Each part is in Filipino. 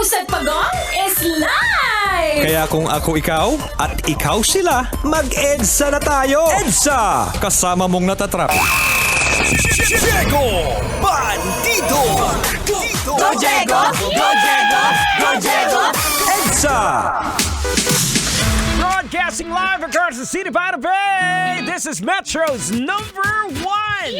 Pusat Pagong is live! Kaya kung ako ikaw at ikaw sila, mag-EDSA na tayo! EDSA! Kasama mong natatrap. Diego Bandido! Go Diego! Go Diego! Go Diego! EDSA! Broadcasting live across the city by the bay. This is Metro's number one.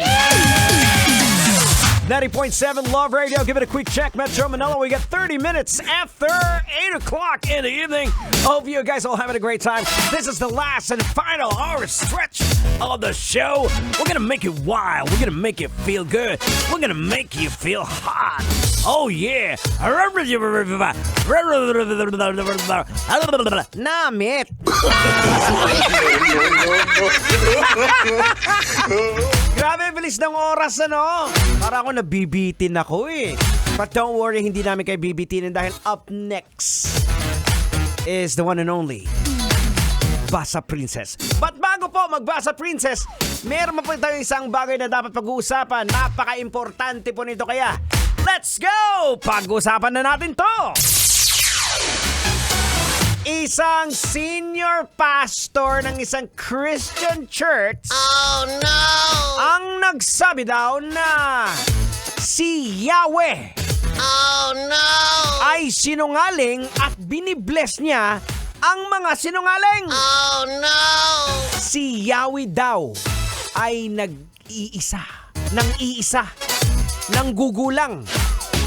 90.7 Love Radio. Give it a quick check, Metro Manila. We got 30 minutes after 8 o'clock in the evening. Hope you guys all having a great time. This is the last and final hour stretch of the show. We're going to make it wild. We're going to make it feel good. We're going to make you feel hot. Oh, yeah. Namit. Grabe, bilis ng oras, ano? Para ako nabibitin ako eh. But don't worry, hindi namin kayo bibitinin dahil up next is the one and only Basa Princess. But bago po magbasa Princess, meron pa po tayong isang bagay na dapat pag-uusapan. Napaka-importante po nito kaya. Let's go! Pag-uusapan na natin to! Isang senior pastor ng isang Christian church ang nagsabi daw na si Yahweh ay sinungaling at binibless niya ang mga sinungaling. Si Yahweh daw ay nag-iisa, nang gugulang.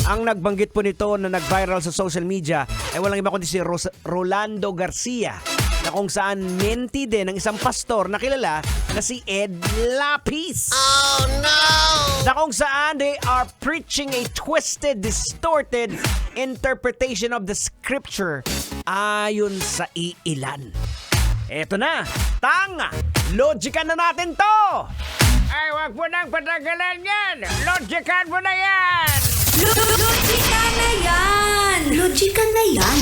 Ang nagbanggit po nito na nag-viral sa social media ay walang iba kundi si Rolando Garcia, na kung saan menti din ng isang pastor na kilala na si Ed Lapis. Na kung saan they are preaching a twisted, distorted interpretation of the scripture ayon sa iilan. Eto na, tanga! Logikan na natin to! Ay, wag mo nang patagalan yan! Logikan mo na yan! Logika na yan! Logika na yan!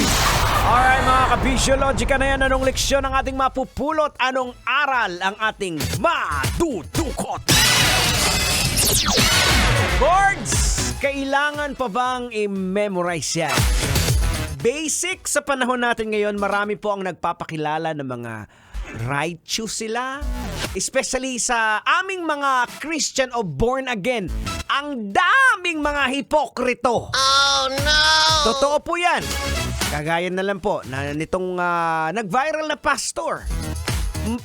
Alright mga kabisyo, logika na yan. Anong leksyon ang ating mapupulot? Anong aral ang ating madudukot? Boards, kailangan pa bang i-memorize yan? Basic sa panahon natin ngayon, marami po ang nagpapakilala ng mga righteous sila. Especially sa aming mga Christian o born again, ang daming mga hipokrito. Oh no! Totoo po yan. Kagaya na lang po na nitong nag-viral na pastor.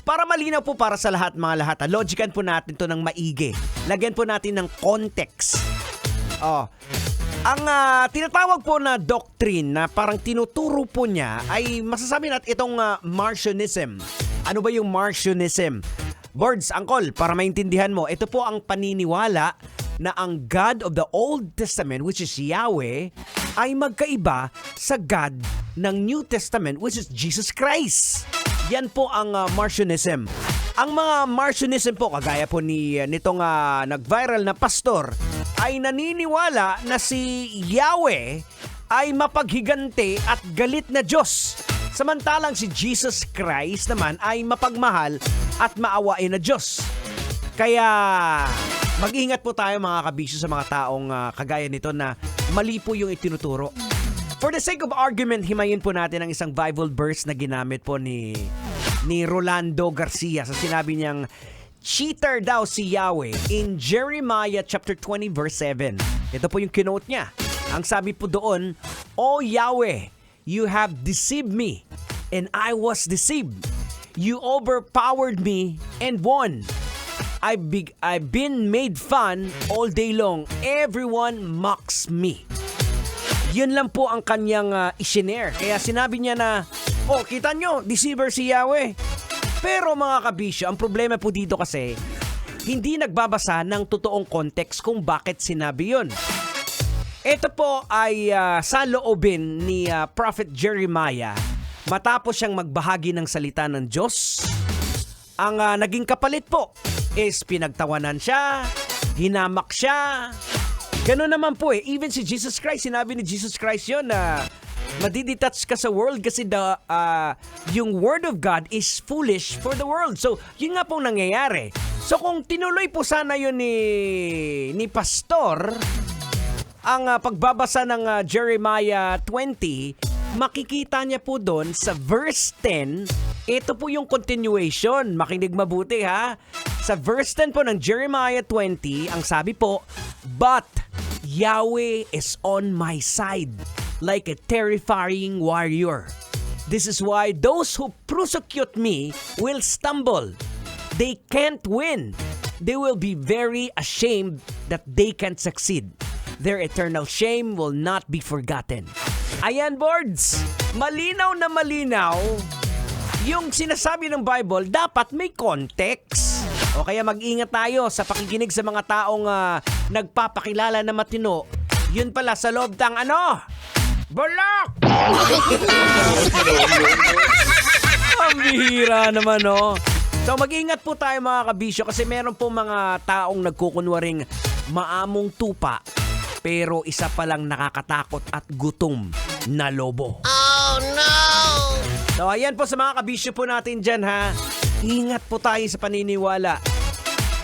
Para malinaw po para sa lahat mga lahat, logikan po natin to ng maigi. Lagyan po natin ng context. Ang tinatawag po na doctrine na parang tinuturo po niya ay masasabi natin itong Marcionism. Ano ba yung Marcionism? Boards, Angkol, para maintindihan mo, ito po ang paniniwala na ang God of the Old Testament, which is Yahweh, ay magkaiba sa God ng New Testament, which is Jesus Christ. Yan po ang Marcionism. Ang mga Marcionism po, kagaya po nitong nag-viral na pastor, ay naniniwala na si Yahweh ay mapaghiganti at galit na Diyos. Samantalang si Jesus Christ naman ay mapagmahal at maawain na Diyos. Kaya mag-ingat po tayo mga kabisyo sa mga taong kagaya nito na mali po yung itinuturo. For the sake of argument, himayin po natin ang isang Bible verse na ginamit po ni Rolando Garcia sa sinabi niyang cheater daw si Yahweh in Jeremiah chapter 20 verse 7. Ito po yung kinote niya. Ang sabi po doon, "O Yahweh, you have deceived me, and I was deceived. You overpowered me and won. I've been made fun all day long. Everyone mocks me." Yun lang po ang kanyang isinare. Kaya sinabi niya na, kita nyo, deceiver si Yahweh. Pero mga kabisyo, ang problema po dito kasi, hindi nagbabasa ng totoong context kung bakit sinabi yun. Ito po ay sa loobin ni Prophet Jeremiah matapos siyang magbahagi ng salita ng Diyos. Ang naging kapalit po is pinagtawanan siya, hinamak siya. Ganun naman po eh. Even si Jesus Christ, sinabi ni Jesus Christ yun na madidetach ka sa world kasi yung word of God is foolish for the world. So, yun nga pong nangyayari. So, kung tinuloy po sana yun ni pastor, ang pagbabasa ng Jeremiah 20, makikita niya po doon sa verse 10, ito po yung continuation. Makinig mabuti ha. Sa verse 10 po ng Jeremiah 20, ang sabi po, "But Yahweh is on my side like a terrifying warrior. This is why those who persecute me will stumble. They can't win. They will be very ashamed that they can't succeed. Their eternal shame will not be forgotten." Ayan, boards. Malinaw na malinaw. Yung sinasabi ng Bible, dapat may context. O kaya mag-ingat tayo sa pakikinig sa mga taong nagpapakilala na matino. Yun pala sa loob tang ano? Bulok! Ang bihira naman, no? So mag-ingat po tayo mga kabisyo kasi meron po mga taong nagkukunwaring maamong tupa pero isa palang nakakatakot at gutom na lobo. Oh no! So ayan po sa mga kabisyo po natin dyan ha. Ingat po tayo sa paniniwala.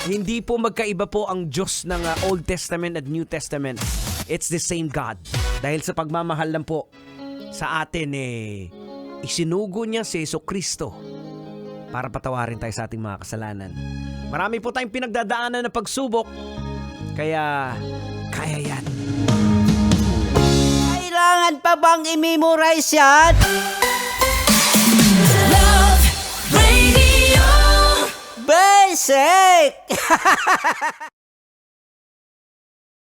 Hindi po magkaiba po ang Diyos ng Old Testament at New Testament. It's the same God. Dahil sa pagmamahal lang po sa atin isinugo niya si Jesucristo para patawarin tayo sa ating mga kasalanan. Marami po tayong pinagdadaanan na pagsubok. Kaya yan. Kailangan pa bang i-memorize yan? Love Radio. Basic!